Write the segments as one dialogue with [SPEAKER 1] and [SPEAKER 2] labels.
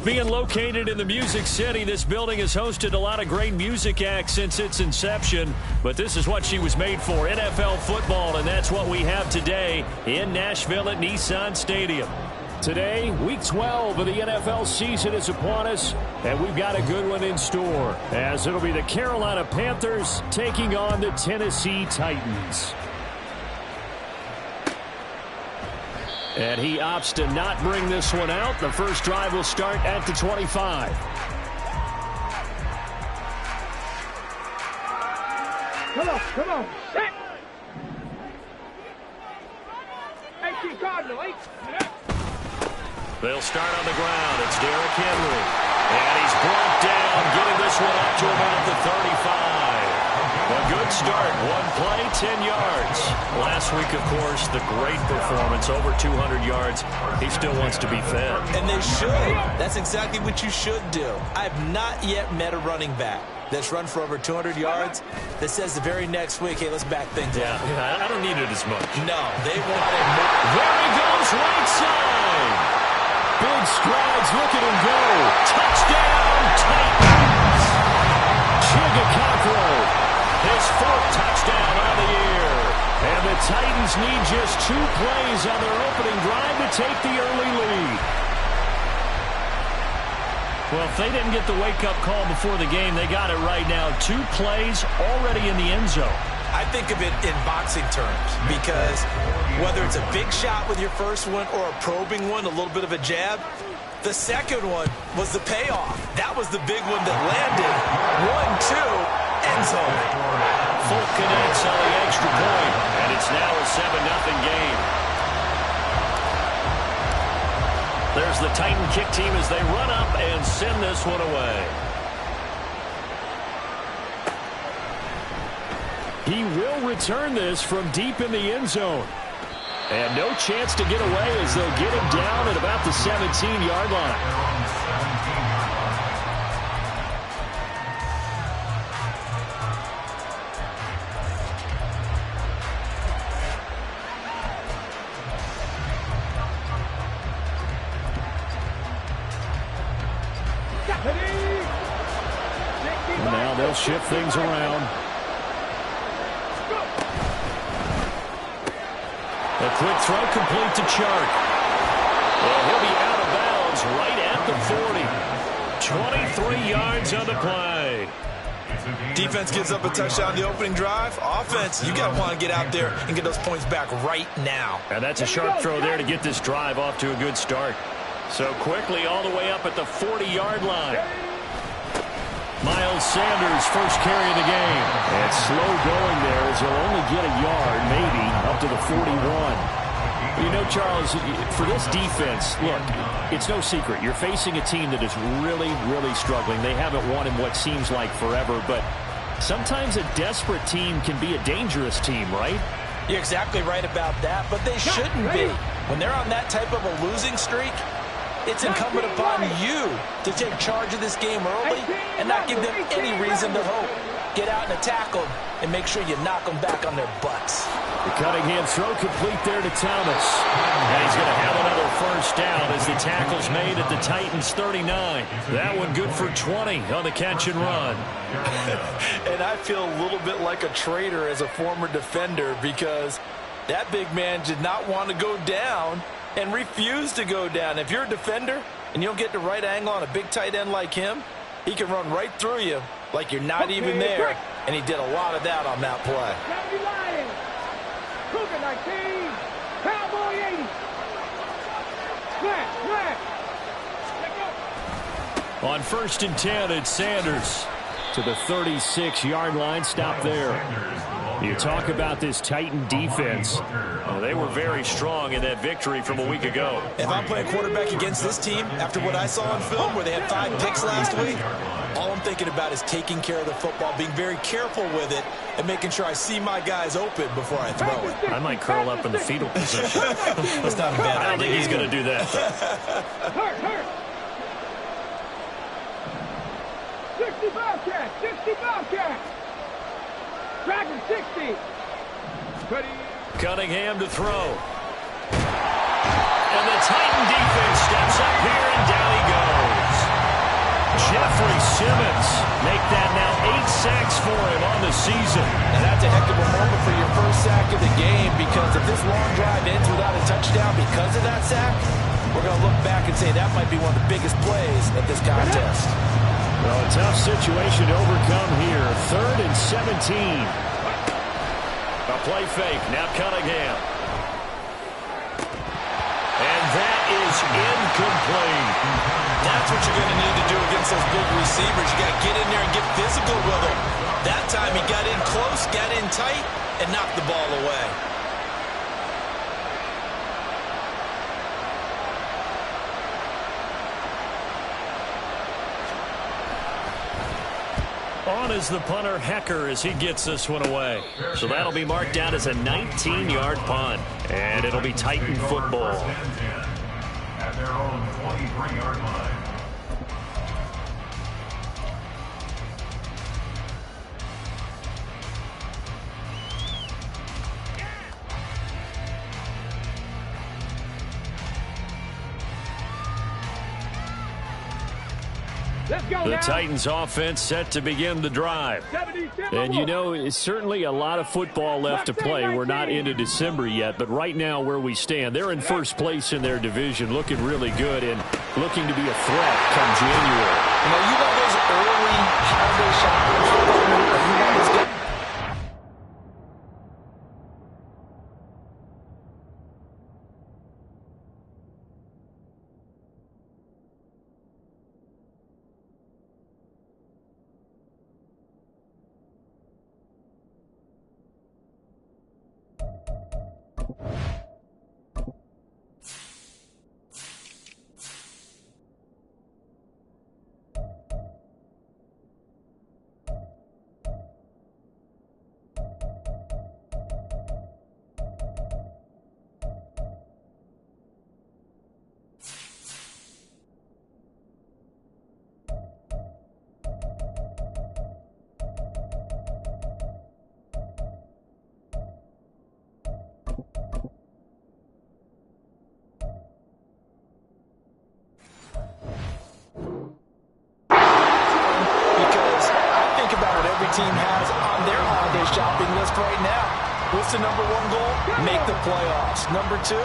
[SPEAKER 1] Being located in the Music City, this building has hosted a lot of great music acts since its inception, but this is what she was made for, NFL football, and that's what we have today in Nashville at Nissan Stadium. Today, Week 12 of the NFL season is upon us, and we've got a good one in store, as it'll be the Carolina Panthers taking on the Tennessee Titans. And he opts to not bring this one out. The first drive will start at the 25.
[SPEAKER 2] Come on. Set. 18 Cardinal, 8.
[SPEAKER 1] They'll start on the ground. It's Derrick Henry. And he's brought down, getting this one up to about the 35. A good start. One play, 10 yards. Last week, of course, the great performance, over 200 yards. He still wants to be fed.
[SPEAKER 3] And they should. That's exactly what you should do. I have not yet met a running back that's run for over 200 yards that says the very next week, hey, let's back things up.
[SPEAKER 1] Yeah, I don't need it as much.
[SPEAKER 3] No, they want it more.
[SPEAKER 1] There he goes, right side. Big strides, look at him go. Touchdown, Titans. Chigga, his fourth touchdown on the year. And the Titans need just 2 plays on their opening drive to take the early lead. Well, if they didn't get the wake-up call before the game, they got it right now. 2 plays already in the end zone.
[SPEAKER 3] I think of it in boxing terms because whether it's a big shot with your first one or a probing one, a little bit of a jab, the second one was the payoff. That was the big one that landed. 1-2, end zone.
[SPEAKER 1] Folk connects on the extra point, and it's now a 7-0 game. There's the Titan kick team as they run up and send this one away. He will return this from deep in the end zone. And no chance to get away as they'll get him down at about the 17-yard line. And now they'll shift things around. A quick throw complete to Chark. Well, he'll be out of bounds right at the 40. 23 yards on the play.
[SPEAKER 3] Defense gives up a touchdown the opening drive. Offense, you got to want to get out there and get those points back right now.
[SPEAKER 1] And that's a sharp throw there to get this drive off to a good start. So quickly all the way up at the 40-yard line. Miles Sanders, first carry of the game. And slow going there as he'll only get a yard, maybe, up to the 41. You know, Charles, for this defense, look, it's no secret. You're facing a team that is really, really struggling. They haven't won in what seems like forever, but sometimes a desperate team can be a dangerous team, right?
[SPEAKER 3] You're exactly right about that, but they shouldn't be. When they're on that type of a losing streak, it's incumbent upon you to take charge of this game early and not give them any reason to hope. Get out and attack them and make sure you knock them back on their butts.
[SPEAKER 1] The Cunningham throw complete there to Thomas. And he's going to have another first down as the tackle's made at the Titans 39. That one good for 20 on the catch and run.
[SPEAKER 3] And I feel a little bit like a traitor as a former defender because that big man did not want to go down and refuse to go down. If you're a defender and you don't get the right angle on a big tight end like him, he can run right through you like you're not even there. And he did a lot of that on that play.
[SPEAKER 2] Cougar 19, Cowboy 80.
[SPEAKER 1] On 1st and 10, it's Sanders to the 36-yard line. Stop there. You talk about this Titan defense. Well, they were very strong in that victory from a week ago.
[SPEAKER 3] If I'm playing quarterback against this team, after what I saw on film where they had 5 picks last week, all I'm thinking about is taking care of the football, being very careful with it, and making sure I see my guys open before I throw it.
[SPEAKER 1] I might curl up in the fetal position.
[SPEAKER 3] That's not a bad idea.
[SPEAKER 1] I don't think he's going to do that.
[SPEAKER 2] Hurt. 60 Bobcats. Dragon 60.
[SPEAKER 1] Cunningham to throw. And the Titan defense steps up here, and down he goes. season.
[SPEAKER 3] And that's a heck of a moment for your first sack of the game, because if this long drive ends without a touchdown because of that sack, we're going to look back and say that might be one of the biggest plays of this contest.
[SPEAKER 1] Well, a tough situation to overcome here. 3rd and 17. A play fake. Now Cunningham. And that is incomplete.
[SPEAKER 3] That's what you're going to need to do against those big receivers. You got to get in there and get physical with them. That time he got in close, got in tight, and knocked the ball away.
[SPEAKER 1] On is the punter, Hecker, as he gets this one away. So that'll be marked down as a 19-yard punt. And it'll be Titan football.
[SPEAKER 4] At their own 23-yard line.
[SPEAKER 2] Let's go
[SPEAKER 1] The
[SPEAKER 2] now.
[SPEAKER 1] Titans offense set to begin the drive. And you know, it's certainly a lot of football left to play. We're not into December yet, but right now where we stand, they're in first place in their division, looking really good and looking to be a threat come January.
[SPEAKER 3] You know those early holiday shoppers? You know those guys? Team has on their holiday shopping list right now. What's the number one goal? Make the playoffs. Number 2,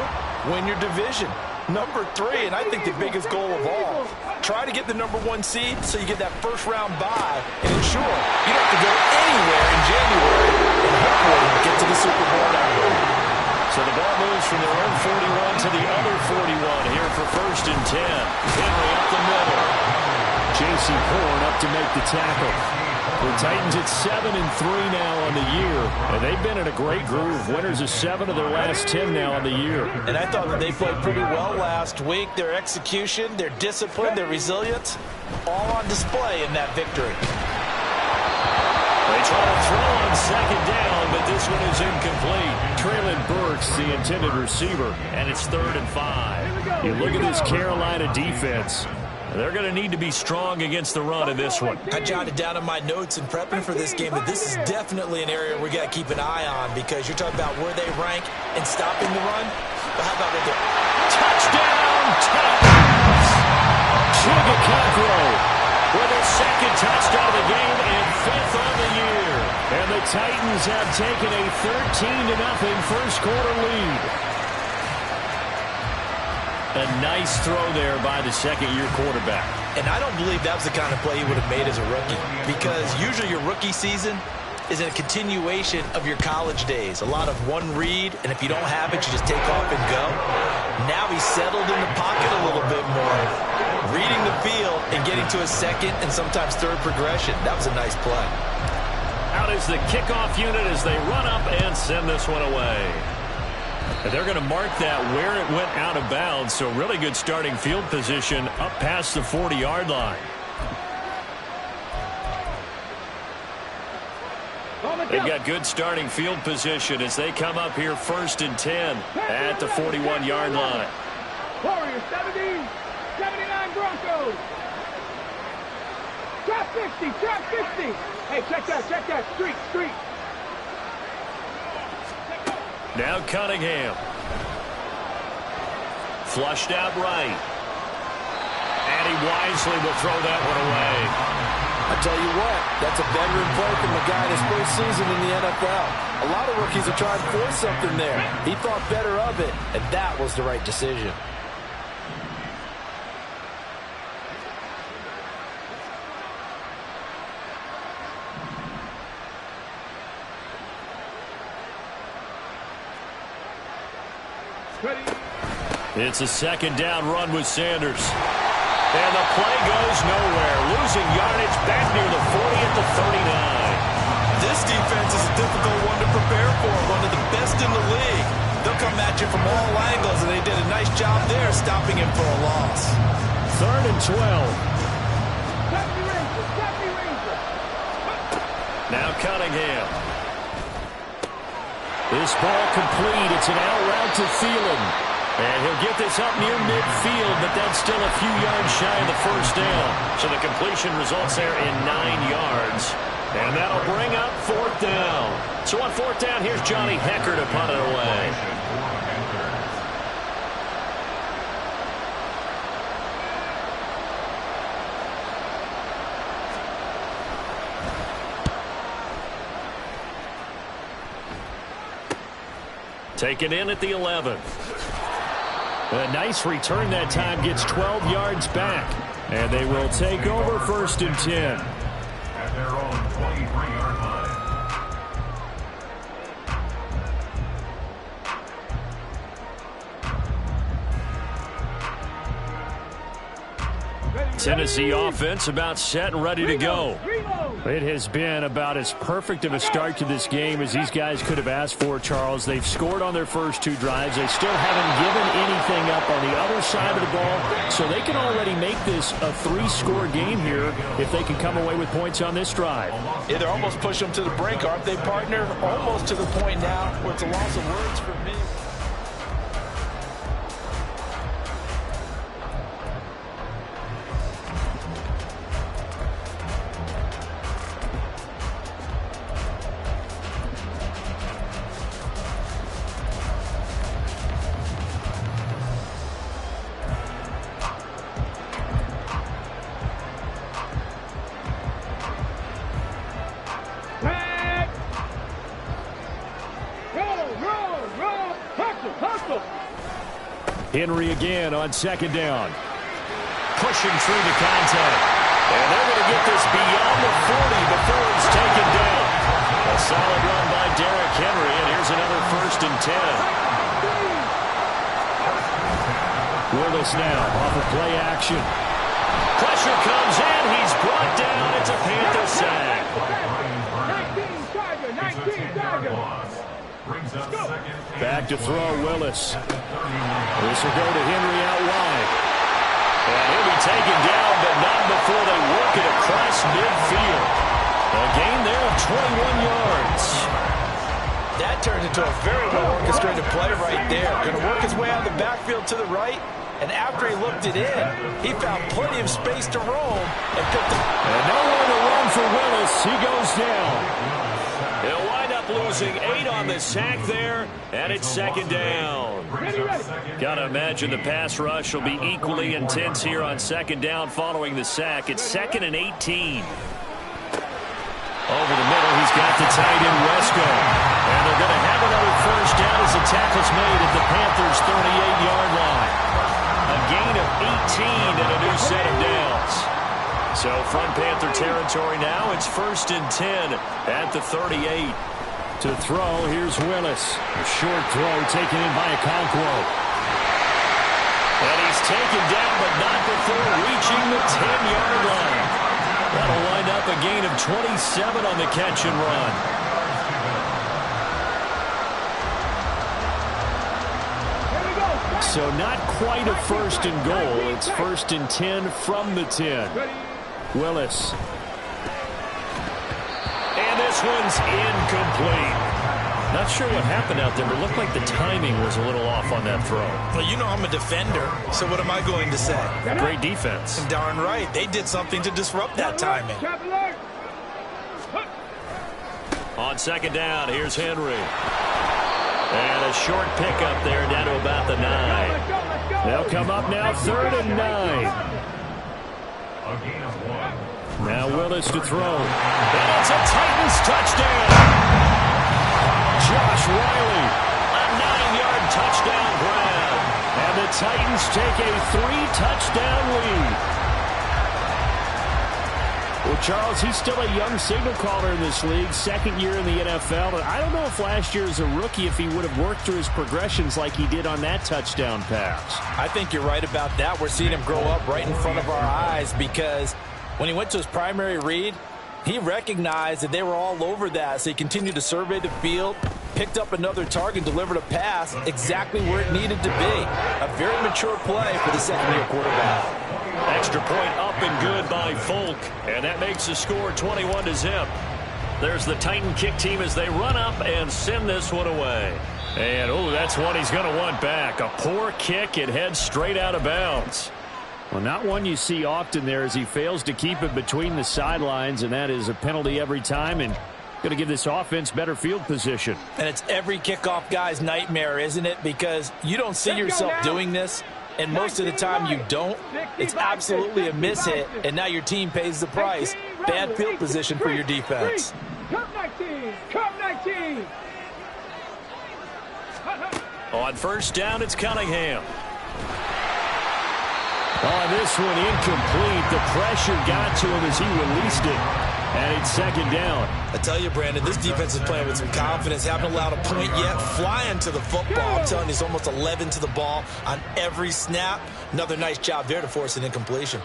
[SPEAKER 3] win your division. Number 3, and I think the biggest goal of all, try to get the number 1 seed so you get that first round bye and ensure you don't have to go anywhere in January and hopefully get to the Super Bowl that way.
[SPEAKER 1] So the ball moves from their own 41 to the other 41 here for 1st and 10. Henry up the middle. J.C. Horn up to make the tackle. The Titans at 7-3 now on the year, and they've been in a great groove. Winners of 7 of their last 10 now on the year.
[SPEAKER 3] And I thought that they played pretty well last week. Their execution, their discipline, their resilience, all on display in that victory.
[SPEAKER 1] They try to throw on 2nd down, but this one is incomplete. Traylon Burks, the intended receiver, and it's 3rd and 5. You look at this Carolina defense. They're going to need to be strong against the run in this one.
[SPEAKER 3] I jotted down in my notes in prepping for this game that this is definitely an area we got to keep an eye on, because you're talking about where they rank in stopping the run. But how about right there?
[SPEAKER 1] Touchdown, Titans! Chigakakro with a 2nd touchdown of the game and 5th on the year. And the Titans have taken a 13-0 first quarter lead. A nice throw there by the 2nd-year quarterback.
[SPEAKER 3] And I don't believe that was the kind of play he would have made as a rookie, because usually your rookie season is a continuation of your college days. A lot of one read, and if you don't have it, you just take off and go. Now he's settled in the pocket a little bit more, reading the field and getting to a 2nd and sometimes 3rd progression. That was a nice play.
[SPEAKER 1] Out is the kickoff unit as they run up and send this one away. And they're going to mark that where it went out of bounds, so really good starting field position up past the 40-yard line. They've got good starting field position as they come up here 1st and 10 at the 41-yard line.
[SPEAKER 2] Warriors 70, 79 Broncos. Trap 50, trap 50. Hey, check that, street.
[SPEAKER 1] Now Cunningham. Flushed out right. And he wisely will throw that one away.
[SPEAKER 3] I tell you what, that's a veteran play from a guy in his first season in the NFL. A lot of rookies are trying to force something there. He thought better of it, and that was the right decision.
[SPEAKER 1] It's a second down run with Sanders. And the play goes nowhere. Losing yardage back near the 40 at the 39.
[SPEAKER 3] This defense is a difficult one to prepare for, one of the best in the league. They'll come at you from all angles, and they did a nice job there stopping him for a loss.
[SPEAKER 1] 3rd and 12. Now Cunningham. This ball complete. It's an out route to Thielen. And he'll get this up near midfield, but that's still a few yards shy of the first down. So the completion results there in 9 yards. And that'll bring up 4th down. So on 4th down, here's Johnny Hecker to punt it away. Taken in at the 11th. A nice return that time, gets 12 yards back. And they will take over 1st and 10.
[SPEAKER 4] At their own 23-yard line.
[SPEAKER 1] Tennessee offense about set and ready to go. It has been about as perfect of a start to this game as these guys could have asked for, Charles. They've scored on their first 2 drives. They still haven't given anything up on the other side of the ball, so they can already make this a 3-score game here if they can come away with points on this drive.
[SPEAKER 3] Yeah, they're almost pushing them to the brink, aren't they, partner? Almost to the point now where it's a loss of words for me.
[SPEAKER 1] Henry again on 2nd down. Pushing through the contact. And they're going to get this beyond the 40 before it's taken down. A solid run by Derrick Henry, and here's another 1st and 10. Willis now off of play action. Pressure comes in. He's brought down. It's a Panther sack.
[SPEAKER 2] 19 Tiger.
[SPEAKER 1] Back to throw, Willis. This will go to Henry out wide. And he'll be taken down, but not before they work it across midfield. A gain there of 21 yards.
[SPEAKER 3] That turned into a very well-orchestrated play right there. Going to work his way out of the backfield to the right, and after he looked it in, he found plenty of space to roam and picked up.
[SPEAKER 1] And nowhere to run for Willis. He goes down. He'll wind up losing 8 on the sack there, and it's 2nd down. Got to imagine the pass rush will be equally intense here on 2nd down following the sack. It's 2nd and 18. Over the middle, he's got the tight end Wesco. And they're going to have another 1st down as the tackle's made at the Panthers' 38-yard line. A gain of 18 and a new set of downs. So from Panther territory now, it's 1st and 10 at the 38. To throw, here's Willis. A short throw taken in by Okonkwo. And he's taken down, but not before reaching the 10-yard line. That'll wind up a gain of 27 on the catch and run. So not quite a 1st and goal. It's 1st and 10 from the 10. Willis. And this one's incomplete. Not sure what happened out there, but it looked like the timing was a little off on that throw.
[SPEAKER 3] Well, you know I'm a defender, so what am I going to say?
[SPEAKER 1] Great defense.
[SPEAKER 3] Darn right. They did something to disrupt that timing.
[SPEAKER 1] On 2nd down, here's Henry. And a short pickup there down to about the 9. They'll come up now 3rd and 9.
[SPEAKER 4] A gain of 1.
[SPEAKER 1] Now Willis to throw. And it's a Titans touchdown. Josh Riley, a 9-yard touchdown grab. And the Titans take a 3-touchdown lead. Well, Charles, he's still a young signal caller in this league, second year in the NFL. And I don't know if last year as a rookie, if he would have worked through his progressions like he did on that touchdown pass.
[SPEAKER 3] I think you're right about that. We're seeing him grow up right in front of our eyes because when he went to his primary read, he recognized that they were all over that. So he continued to survey the field, picked up another target, delivered a pass exactly where it needed to be. A very mature play for the second-year quarterback.
[SPEAKER 1] Extra point up and good by Folk. And that makes the score 21-0. There's the Titan kick team as they run up and send this one away. And, oh, that's one he's going to want back. A poor kick. It heads straight out of bounds. Well, not one you see often there as he fails to keep it between the sidelines, and that is a penalty every time and going to give this offense better field position.
[SPEAKER 3] And it's every kickoff guy's nightmare, isn't it? Because you don't see yourself doing this, and most of the time you don't. It's absolutely a mishit, and now your team pays the price. Bad field position for your defense.
[SPEAKER 2] Come 19! Come 19!
[SPEAKER 1] On first down, it's Cunningham. On this one, incomplete. The pressure got to him as he released it. And it's second down.
[SPEAKER 3] I tell you, Brandon, this defense is playing with some confidence. Haven't allowed a point yet. Flying to the football. I'm telling you, it's almost 11 to the ball on every snap. Another nice job there to force an incompletion.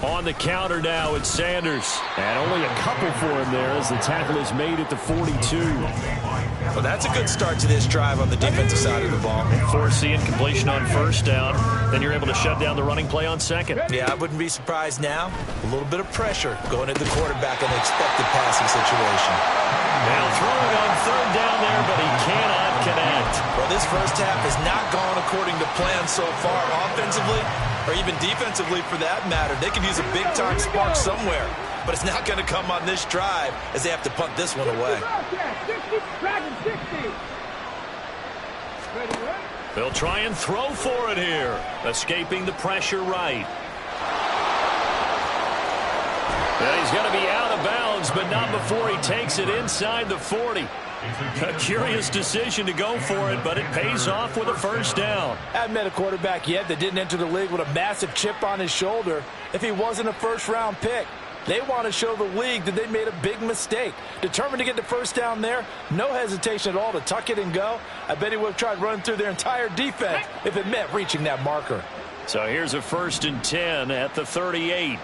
[SPEAKER 1] On the counter now, it's Sanders. And only a couple for him there as the tackle is made at the 42.
[SPEAKER 3] Well, that's a good start to this drive on the defensive side of the ball.
[SPEAKER 1] Force the incompletion on first down. Then you're able to shut down the running play on second.
[SPEAKER 3] Yeah, I wouldn't be surprised now. A little bit of pressure going at the quarterback in an expected passing situation.
[SPEAKER 1] Now throwing on third down there, but he cannot connect.
[SPEAKER 3] Well, this first half has not gone according to plan so far offensively or even defensively for that matter. They could use a big-time spark somewhere, but it's not going to come on this drive as they have to punt this one away.
[SPEAKER 1] They'll try and throw for it here. Escaping the pressure right. And he's going to be out of bounds, but not before he takes it inside the 40. A curious decision to go for it, but it pays off with a first down.
[SPEAKER 3] I haven't met a quarterback yet that didn't enter the league with a massive chip on his shoulder if he wasn't a first-round pick. They want to show the league that they made a big mistake. Determined to get the first down there, no hesitation at all to tuck it and go. I bet he would have tried running through their entire defense if it meant reaching that marker.
[SPEAKER 1] So here's a 1st and 10 at the 38.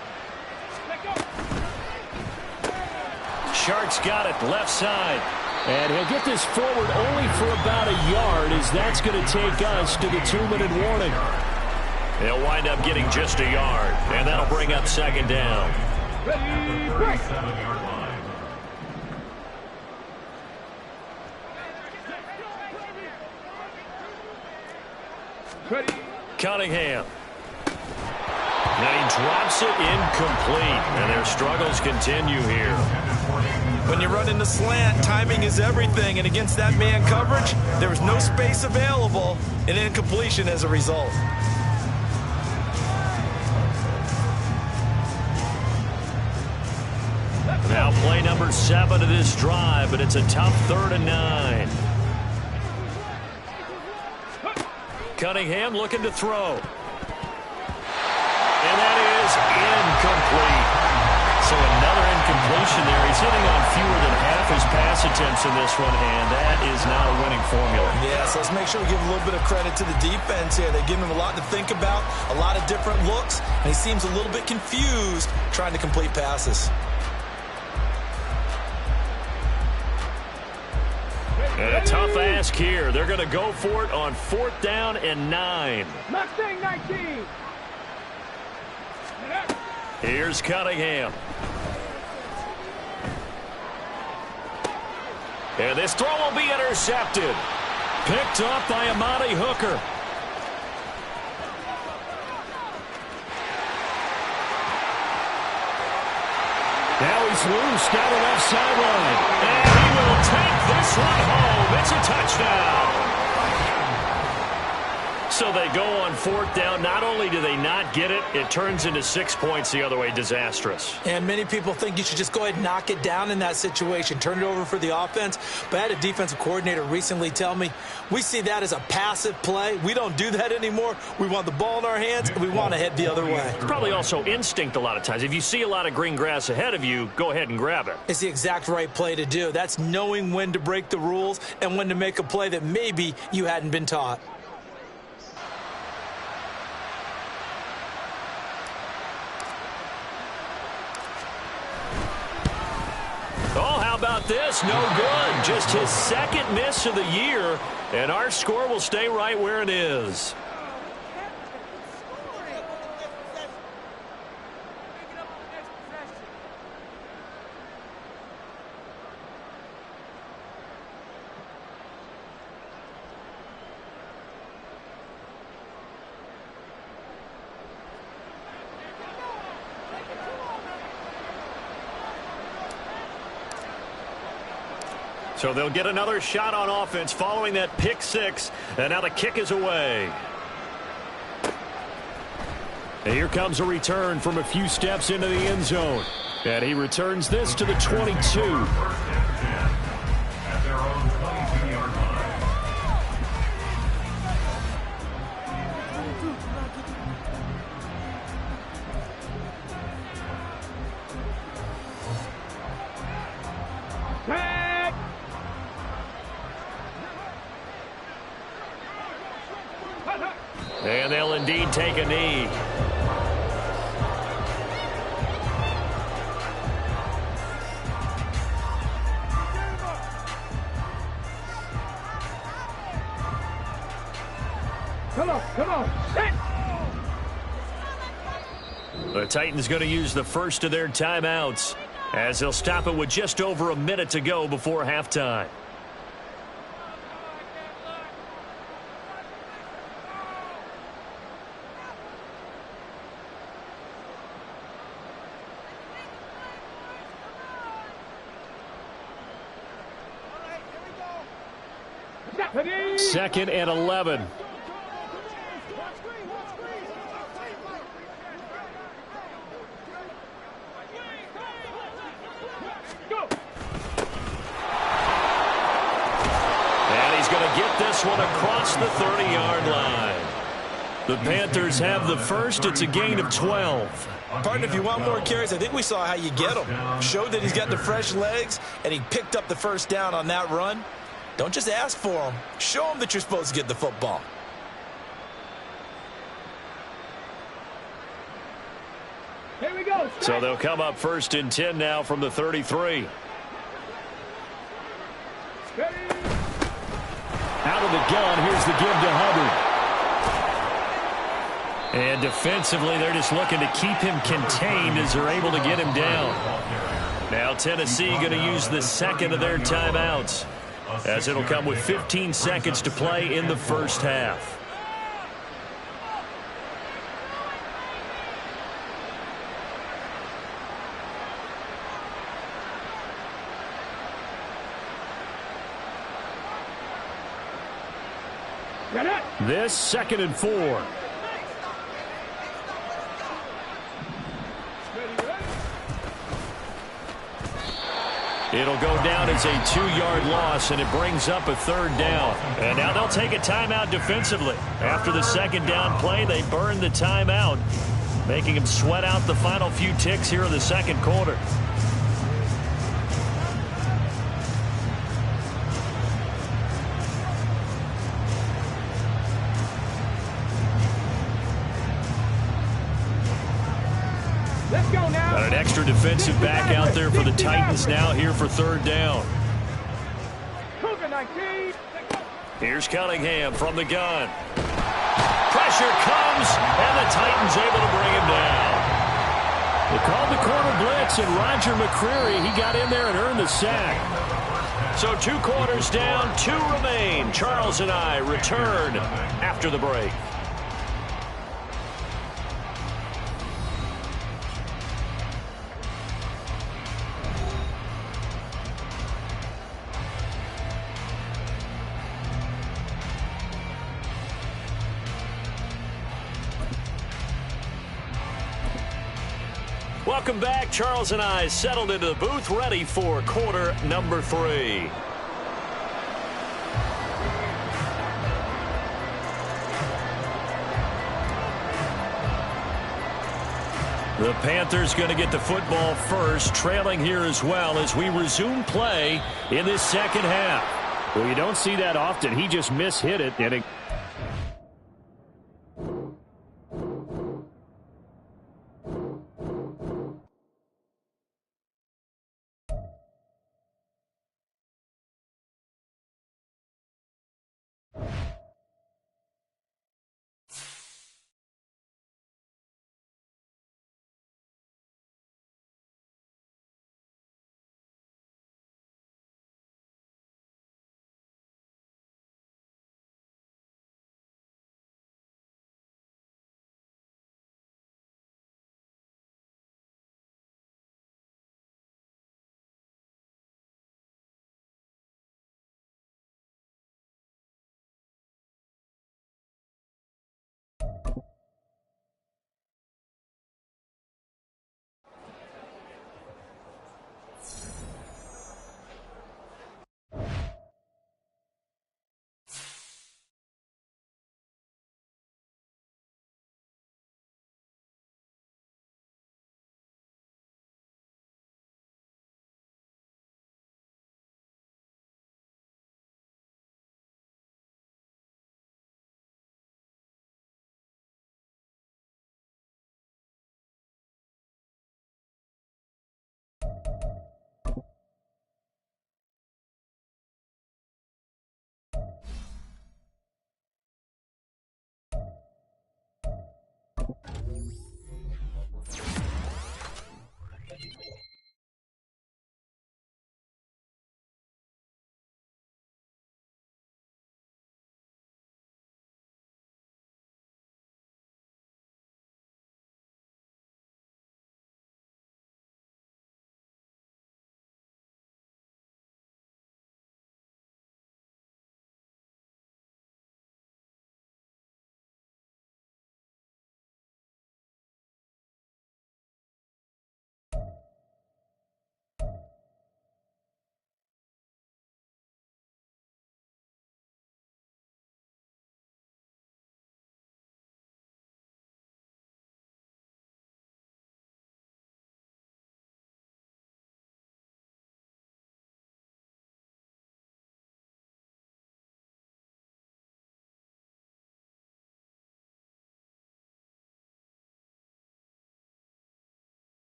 [SPEAKER 1] Shark's got it left side. And he'll get this forward only for about a yard as that's going to take us to the 2-minute warning. He'll wind up getting just a yard, and that'll bring up second down. Cunningham. And he drops it incomplete, and their struggles continue here.
[SPEAKER 3] When you run in the slant, timing is everything, and against that man coverage, there was no space available, and incompletion as a result.
[SPEAKER 1] Now play number 7 of this drive, but it's a tough 3rd and 9. Cunningham looking to throw. And that is incomplete. So another incompletion there. He's hitting on fewer than half his pass attempts in this one, and that is not a winning formula.
[SPEAKER 3] Yes, let's make sure we give a little bit of credit to the defense here. They give him a lot to think about, a lot of different looks, and he seems a little bit confused trying to complete passes.
[SPEAKER 1] And a tough ask here. They're going to go for it on 4th down and 9.
[SPEAKER 2] Mustang 19.
[SPEAKER 1] Here's Cunningham. And this throw will be intercepted. Picked up by Amani Hooker. Now he's loose down the left sideline. And he will take this one home. It's a touchdown. So they go on fourth down. Not only do they not get it, it turns into 6 points the other way. Disastrous.
[SPEAKER 3] And many people think you should just go ahead and knock it down in that situation. Turn it over for the offense. But I had a defensive coordinator recently tell me, we see that as a passive play. We don't do that anymore. We want the ball in our hands, and we want to head the other way.
[SPEAKER 1] It's probably also instinct a lot of times. If you see a lot of green grass ahead of you, go ahead and grab it.
[SPEAKER 3] It's the exact right play to do. That's knowing when to break the rules and when to make a play that maybe you hadn't been taught.
[SPEAKER 1] Oh, how about this? No good. Just his second miss of the year, and our score will stay right where it is. So they'll get another shot on offense following that pick six. And now the kick is away. And here comes a return from a few steps into the end zone. And he returns this to the 22.
[SPEAKER 4] At their own 22-yard line.
[SPEAKER 1] And they'll indeed take a knee.
[SPEAKER 2] Come on. Set.
[SPEAKER 1] The Titans going to use the first of their timeouts as they'll stop it with just over a minute to go before halftime. Second and 11. And he's going to get this one across the 30-yard line. The Panthers have the first. It's a gain of 12.
[SPEAKER 3] Partner, if you want more carries, I think we saw how you get them. Showed that he's got the fresh legs, and he picked up the first down on that run. Don't just ask for them. Show them that you're supposed to get the football.
[SPEAKER 2] Here we go.
[SPEAKER 1] So they'll come up first and 10 now from the 33. Out of the gun, here's the give to Hubbard. And defensively, they're just looking to keep him contained as they're able to get him down. Now Tennessee going to use the second of their timeouts, as it'll come with 15 seconds to play in the first half. This second and 4. It'll go down as a 2-yard loss, and it brings up a third down. And now they'll take a timeout defensively. After the second down play, they burn the timeout, making them sweat out the final few ticks here in the second quarter.
[SPEAKER 2] Let's go now.
[SPEAKER 1] Got an extra defensive back out there for the Titans now here for third down. Here's Cunningham from the gun. Pressure comes, and the Titans able to bring him down. They called the corner blitz, and Roger McCreary, he got in there and earned the sack. So 2 quarters down, 2 remain. Charles and I return after the break. Welcome back. Charles and I settled into the booth, ready for quarter number 3. The Panthers going to get the football first, trailing here as well as we resume play in this second half.
[SPEAKER 5] Well, you don't see that often. He just mishit it, and it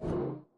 [SPEAKER 1] it.